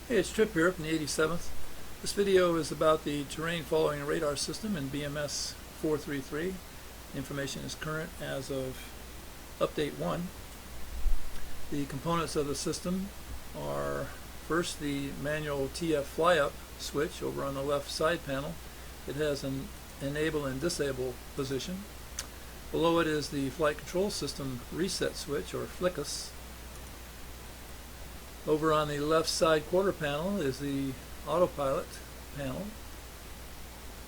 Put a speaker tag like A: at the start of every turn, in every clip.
A: Hey, it's Trip here from the 87th. This video is about the terrain following radar system in BMS 433. Information is current as of update 1. The components of the system are first the manual TF fly-up switch over on the left side panel. It has an enable and disable position. Below it is the flight control system reset switch, or FLICUS. Over on the left side quarter panel is the autopilot panel.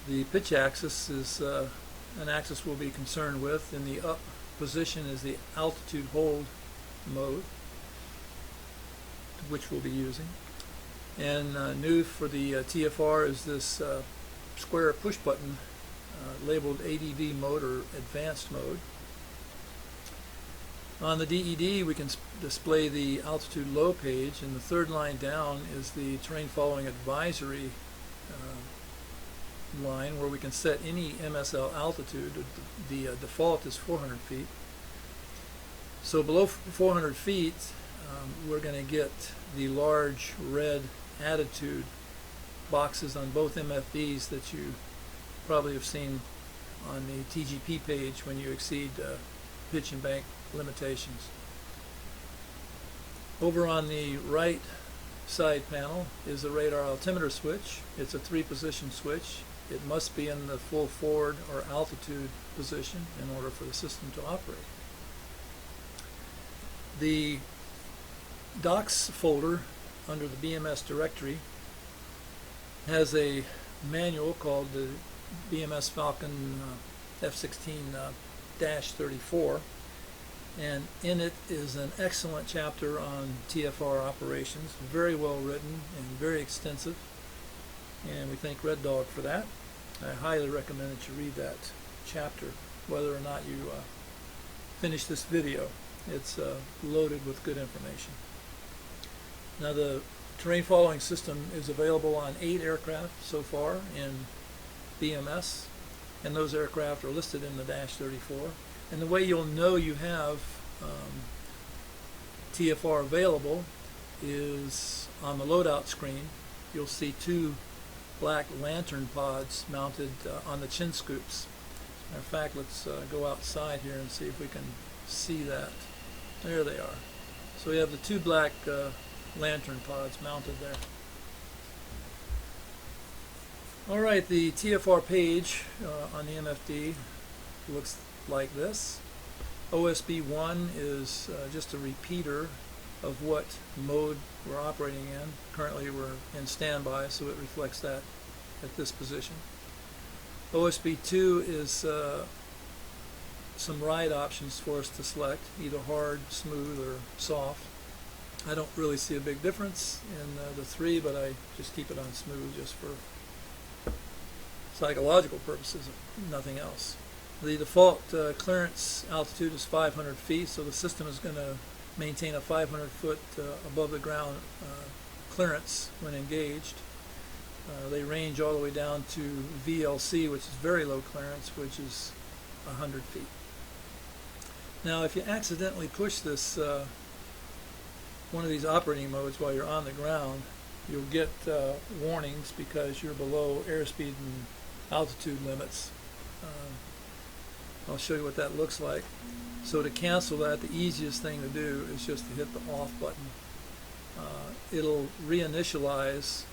A: The pitch axis is an axis we'll be concerned with. In the up position is the altitude hold mode, which we'll be using. And new for the TFR is this square push button labeled ADV mode, or advanced mode. On the DED, we can display the altitude low page, and the third line down is the terrain following advisory line, where we can set any MSL altitude. The default is 400 feet. So below 400 feet, we're going to get the large red attitude boxes on both MFDs that you probably have seen on the TGP page when you exceed pitch and bank limitations. Over on the right side panel is the radar altimeter switch. It's a 3-position switch. It must be in the full forward or altitude position in order for the system to operate. The docs folder under the BMS directory has a manual called the BMS Falcon F-16-34, and in it is an excellent chapter on TFR operations, very well written and very extensive, and we thank Red Dog for that. I highly recommend that you read that chapter, whether or not you finish this video. It's loaded with good information. Now, the terrain following system is available on 8 aircraft so far in BMS, and those aircraft are listed in the -34. And the way you'll know you have TFR available is on the loadout screen. You'll see 2 black lantern pods mounted on the chin scoops. In fact, let's go outside here and see if we can see that. There they are. So we have the 2 black lantern pods mounted there. Alright, the TFR page on the MFD looks like this. OSB1 is just a repeater of what mode we're operating in. Currently we're in standby, so it reflects that at this position. OSB2 is some ride options for us to select, either hard, smooth, or soft. I don't really see a big difference in the 3, but I just keep it on smooth just for psychological purposes, nothing else. The default clearance altitude is 500 feet, so the system is going to maintain a 500 foot above the ground clearance when engaged. They range all the way down to VLC, which is very low clearance, which is 100 feet. Now, if you accidentally push this one of these operating modes while you're on the ground, you'll get warnings because you're below airspeed and altitude limits. I'll show you what that looks like. So to cancel that, the easiest thing to do is just to hit the off button. It'll reinitialize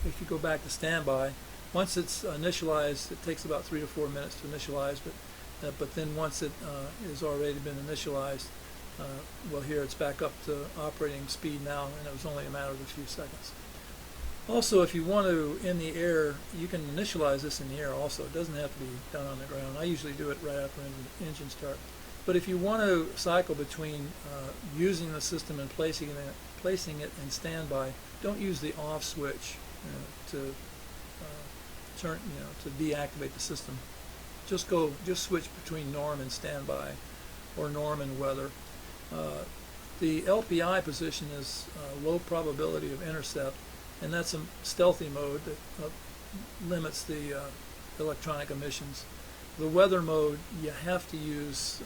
A: if you go back to standby. Once it's initialized, it takes about 3 to 4 minutes to initialize, but then once it has already been initialized, well, here it's back up to operating speed now, and it was only a matter of a few seconds. Also, if you want to, in the air, you can initialize this in the air also. It doesn't have to be done on the ground. I usually do it right after engine start. But if you want to cycle between using the system and placing it in standby, don't use the off switch to deactivate the system. Just switch between norm and standby, or norm and weather. The LPI position is low probability of intercept, and that's a stealthy mode that limits the electronic emissions. The weather mode you have to use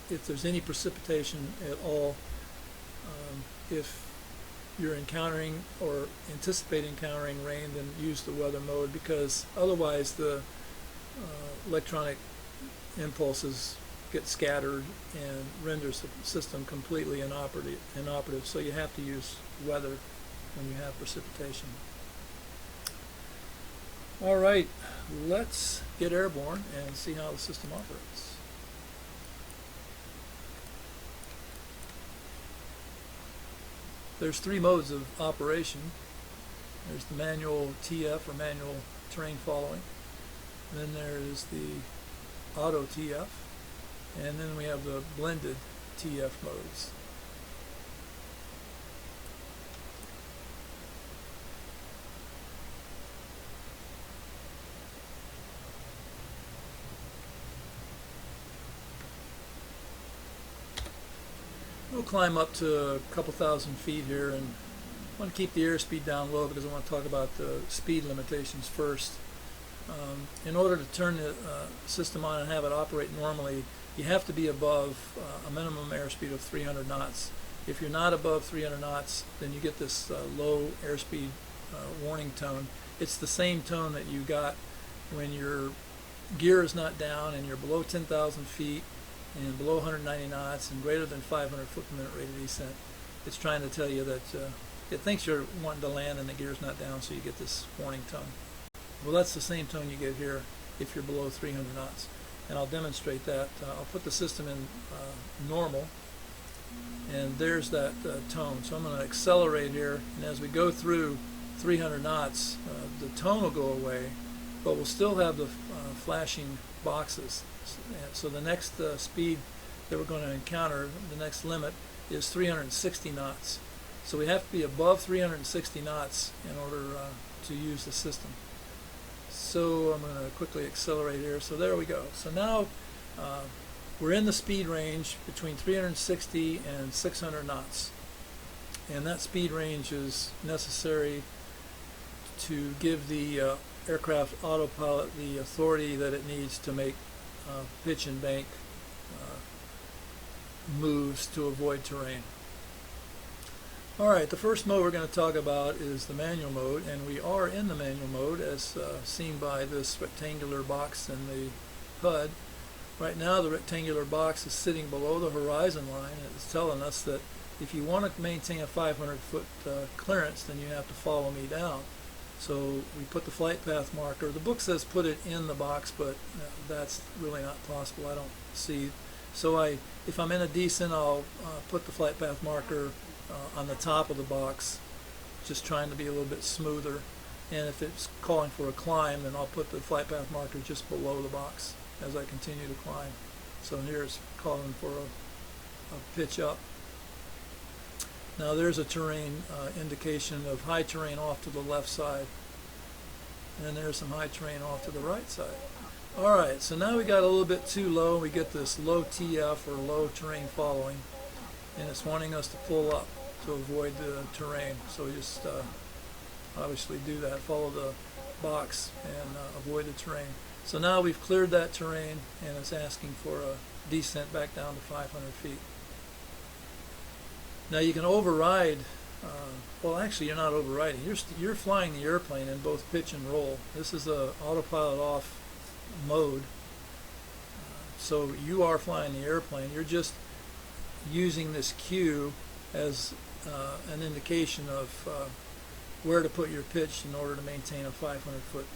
A: if there's any precipitation at all. If you're encountering or anticipate encountering rain, then use the weather mode, because otherwise the electronic impulses get scattered and renders the system completely inoperative. So you have to use weather when you have precipitation. All right, let's get airborne and see how the system operates. There's three modes of operation. There's the manual TF, or manual terrain following. Then there is the auto TF, and then we have the blended TF modes. We'll climb up to a couple thousand feet here, and I want to keep the airspeed down low because I want to talk about the speed limitations first. In order to turn the system on and have it operate normally, you have to be above a minimum airspeed of 300 knots. If you're not above 300 knots, then you get this low airspeed warning tone. It's the same tone that you got when your gear is not down and you're below 10,000 feet and below 190 knots and greater than 500 foot per minute rate of descent. It's trying to tell you that it thinks you're wanting to land and the gear's not down, so you get this warning tone. Well, that's the same tone you get here if you're below 300 knots. And I'll demonstrate that. I'll put the system in normal, and there's that tone. So I'm going to accelerate here, and as we go through 300 knots, the tone will go away, but we'll still have the flashing boxes. So the next speed that we're going to encounter, the next limit, is 360 knots. So we have to be above 360 knots in order to use the system. So I'm going to quickly accelerate here. So there we go. So now we're in the speed range between 360 and 600 knots. And that speed range is necessary to give the aircraft autopilot the authority that it needs to make pitch and bank moves to avoid terrain. Alright, the first mode we're going to talk about is the manual mode, and we are in the manual mode as seen by this rectangular box in the HUD. Right now the rectangular box is sitting below the horizon line, and it's telling us that if you want to maintain a 500 foot clearance, then you have to follow me down. So we put the flight path marker. The book says put it in the box, but that's really not possible. I don't see. So if I'm in a descent, I'll put the flight path marker on the top of the box, just trying to be a little bit smoother. And if it's calling for a climb, then I'll put the flight path marker just below the box as I continue to climb. So here it's calling for a pitch up. Now there's a terrain indication of high terrain off to the left side, and there's some high terrain off to the right side. Alright, so now we got a little bit too low. We get this low TF, or low terrain following, and it's wanting us to pull up to avoid the terrain. So we just obviously do that, follow the box and avoid the terrain. So now we've cleared that terrain, and it's asking for a descent back down to 500 feet. Now you can override, well actually you're not overriding, you're flying the airplane in both pitch and roll. This is a autopilot off mode, so you are flying the airplane. You're just using this cue as an indication of where to put your pitch in order to maintain a 500 foot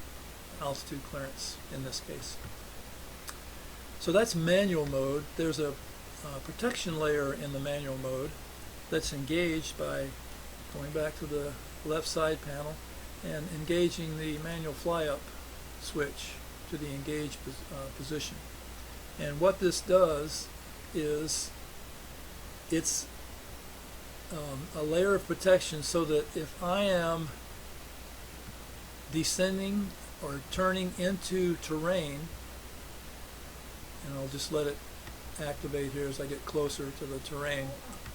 A: altitude clearance in this case. So that's manual mode. There's a protection layer in the manual mode that's engaged by going back to the left side panel and engaging the manual fly up switch to the engaged position. And what this does is it's a layer of protection so that if I am descending or turning into terrain, and I'll just let it activate here as I get closer to the terrain,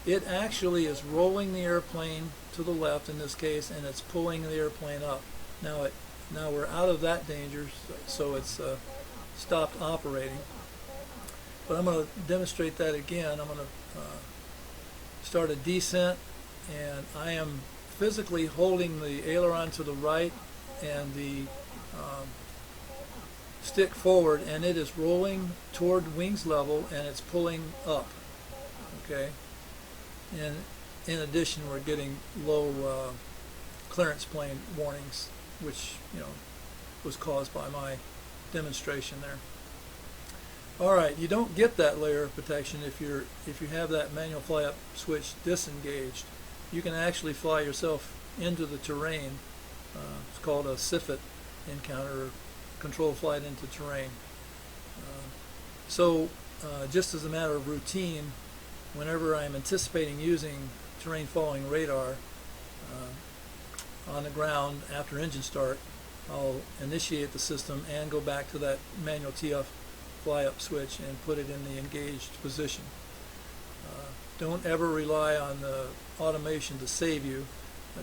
A: it actually is rolling the airplane to the left in this case, and it's pulling the airplane up. Now we're out of that danger, so it's stopped operating. But I'm going to demonstrate that again. I'm going to start a descent, and I am physically holding the aileron to the right and the stick forward, and it is rolling toward wings level and it's pulling up. Okay, and in addition, we're getting low clearance plane warnings, which was caused by my demonstration there. All right, you don't get that layer of protection if you have that manual fly up switch disengaged. You can actually fly yourself into the terrain. It's called a SIFIT encounter, or controlled flight into terrain. So just as a matter of routine, whenever I'm anticipating using terrain following radar on the ground after engine start, I'll initiate the system and go back to that manual TF fly up switch and put it in the engaged position. Don't ever rely on the automation to save you.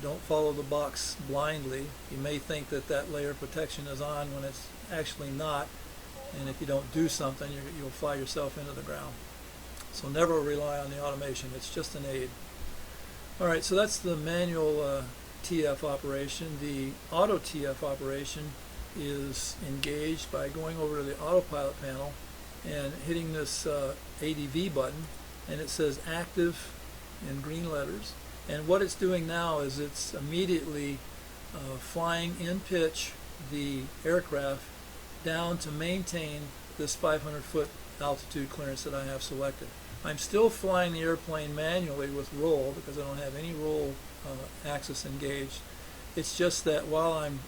A: Don't follow the box blindly. You may think that that layer of protection is on when it's actually not, and if you don't do something, you'll fly yourself into the ground. So never rely on the automation. It's just an aid. All right, so that's the manual TF operation. The auto TF operation is engaged by going over to the autopilot panel and hitting this ADV button, and it says active in green letters. And what it's doing now is it's immediately flying in pitch the aircraft down to maintain this 500-foot altitude clearance that I have selected. I'm still flying the airplane manually with roll because I don't have any roll axis engaged. It's just that while I'm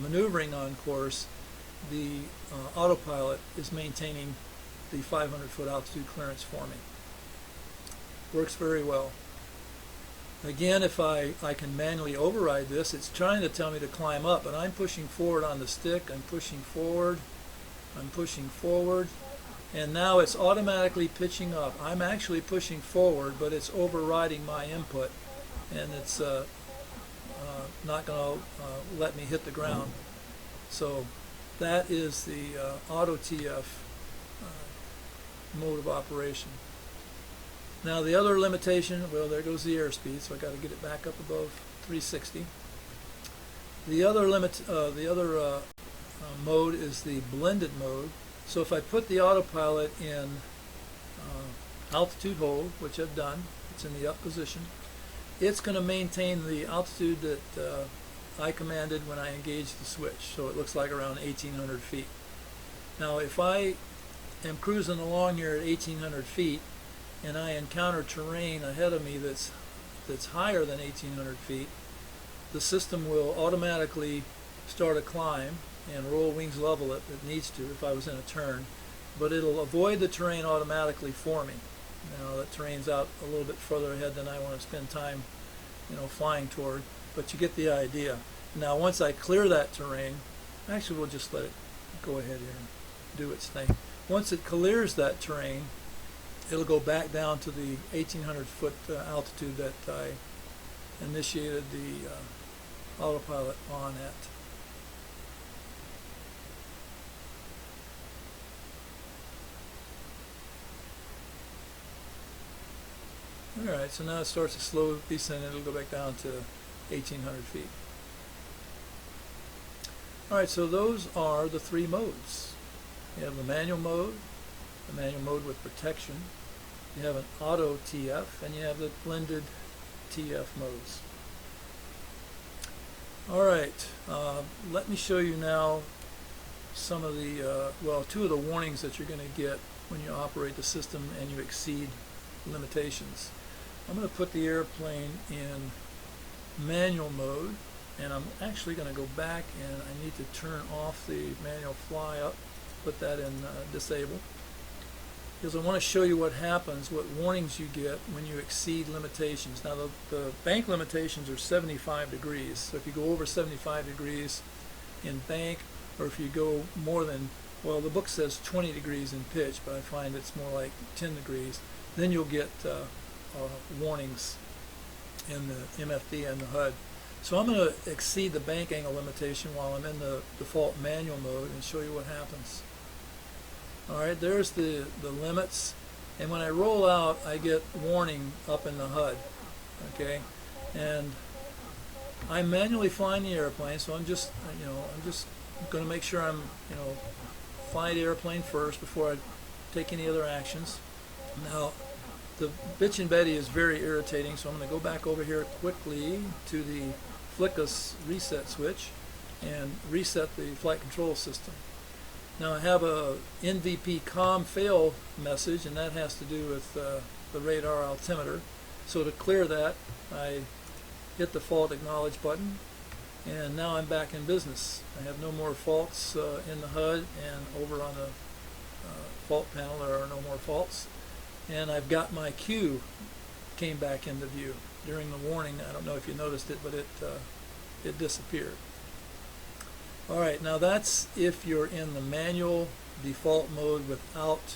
A: maneuvering on course, the autopilot is maintaining the 500-foot altitude clearance for me. Works very well. Again, if I can manually override this, it's trying to tell me to climb up, but I'm pushing forward on the stick. I'm pushing forward, and now it's automatically pitching up. I'm actually pushing forward, but it's overriding my input, and it's not going to let me hit the ground. So that is the auto TF mode of operation. Now the other limitation, well, there goes the airspeed, so I got to get it back up above 360. The other mode is the blended mode. So if I put the autopilot in altitude hold, which I've done, it's in the up position, it's going to maintain the altitude that I commanded when I engaged the switch. So it looks like around 1,800 feet. Now if I am cruising along here at 1,800 feet and I encounter terrain ahead of me that's higher than 1,800 feet, the system will automatically start a climb and roll wings level if it needs to if I was in a turn, but it'll avoid the terrain automatically for me. Now that terrain's out a little bit further ahead than I want to spend time flying toward, but you get the idea. Now once I clear that terrain, actually we'll just let it go ahead here and do its thing. Once it clears that terrain, it'll go back down to the 1,800 foot altitude that I initiated the autopilot on at. Alright, so now it starts a slow descent and it'll go back down to 1,800 feet. Alright, so those are the three modes. You have the manual mode with protection, you have an auto TF, and you have the blended TF modes. Alright, let me show you now some of the, two of the warnings that you're going to get when you operate the system and you exceed limitations. I'm going to put the airplane in manual mode, and I'm actually going to go back and I need to turn off the manual fly up, put that in disable, because I want to show you what happens, what warnings you get when you exceed limitations. Now the bank limitations are 75 degrees, so if you go over 75 degrees in bank, or if you go more than, well, the book says 20 degrees in pitch, but I find it's more like 10 degrees, then you'll get warnings in the MFD and the HUD. So I'm going to exceed the bank angle limitation while I'm in the default manual mode and show you what happens. Alright, there's the limits, and when I roll out I get warning up in the HUD. Okay, and I'm manually flying the airplane, so I'm just going to make sure I'm fly the airplane first before I take any other actions. Now, the bitchin' Betty is very irritating, so I'm going to go back over here quickly to the FLICUS reset switch and reset the flight control system. Now I have a NVP COM fail message, and that has to do with the radar altimeter. So to clear that, I hit the fault acknowledge button, and now I'm back in business. I have no more faults in the HUD, and over on the fault panel there are no more faults. And I've got my queue came back into view during the warning. I don't know if you noticed it, but it disappeared. Alright, now that's if you're in the manual default mode without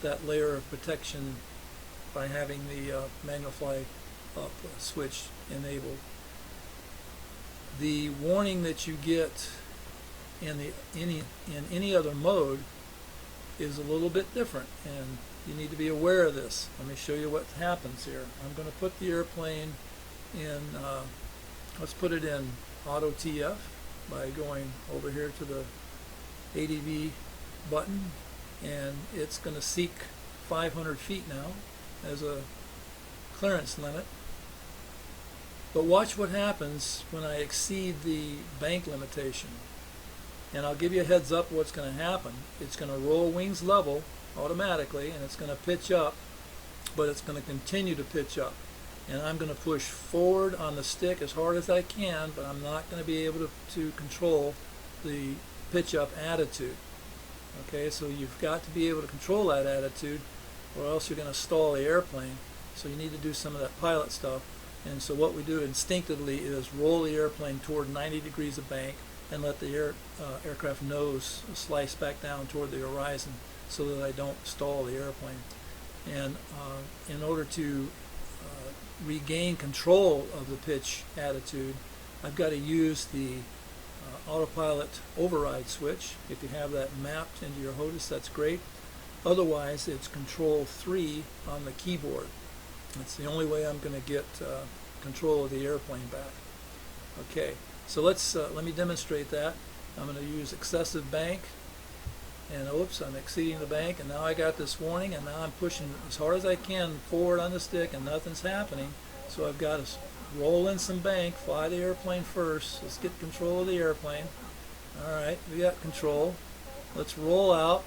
A: that layer of protection by having the manual fly up switch enabled. The warning that you get in any other mode is a little bit different, and you need to be aware of this. Let me show you what happens here. I'm going to put the airplane in, let's put it in auto TF by going over here to the ADV button, and it's going to seek 500 feet now as a clearance limit. But watch what happens when I exceed the bank limitation. And I'll give you a heads up what's going to happen. It's going to roll wings level automatically, and it's going to pitch up, but it's going to continue to pitch up. And I'm going to push forward on the stick as hard as I can, but I'm not going to be able to control the pitch up attitude. Okay, so you've got to be able to control that attitude, or else you're going to stall the airplane. So you need to do some of that pilot stuff. And so what we do instinctively is roll the airplane toward 90 degrees of bank and let the aircraft nose slice back down toward the horizon so that I don't stall the airplane. And in order to regain control of the pitch attitude, I've got to use the autopilot override switch. If you have that mapped into your HOTUS, that's great. Otherwise, it's Control 3 on the keyboard. That's the only way I'm going to get control of the airplane back. Okay, so let me demonstrate that. I'm going to use excessive bank, and oops, I'm exceeding the bank, and now I got this warning, and now I'm pushing as hard as I can forward on the stick, and nothing's happening. So I've got to roll in some bank, fly the airplane first. Let's get control of the airplane. Alright, we got control. Let's roll out.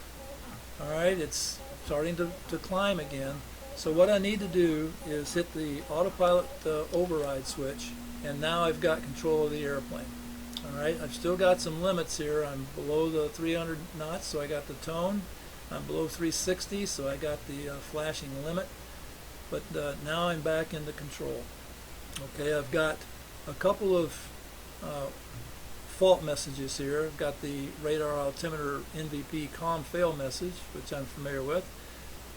A: Alright, it's starting to climb again. So what I need to do is hit the autopilot override switch, and now I've got control of the airplane. Alright, I've still got some limits here. I'm below the 300 knots, so I got the tone. I'm below 360, so I got the flashing limit. But now I'm back into control. Okay, I've got a couple of fault messages here. I've got the radar altimeter NVP COM fail message, which I'm familiar with.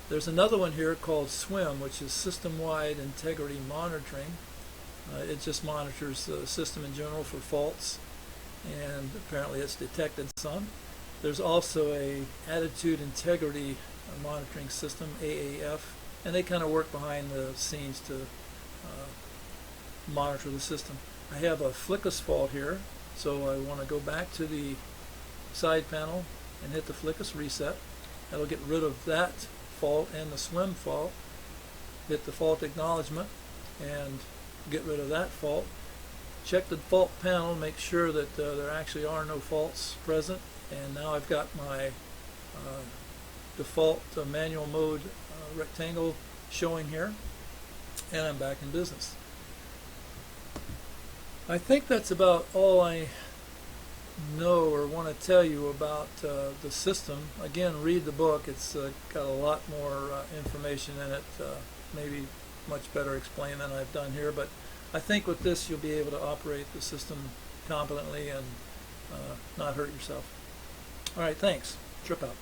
A: There's another one here called SWIM, which is System-Wide Integrity Monitoring. It just monitors the system in general for faults, and apparently it's detected some. There's also a Attitude Integrity Monitoring System, AAF, and they kind of work behind the scenes to monitor the system. I have a FLICUS fault here, so I want to go back to the side panel and hit the FLICUS reset. That'll get rid of that fault and the SWIM fault. Hit the fault acknowledgement and get rid of that fault. Check the fault panel, make sure that there actually are no faults present, and now I've got my default manual mode rectangle showing here, and I'm back in business. I think that's about all I know or want to tell you about the system. Again, read the book. It's got a lot more information in it, maybe much better explained than I've done here, but I think with this you'll be able to operate the system competently and not hurt yourself. Alright, thanks. Trip out.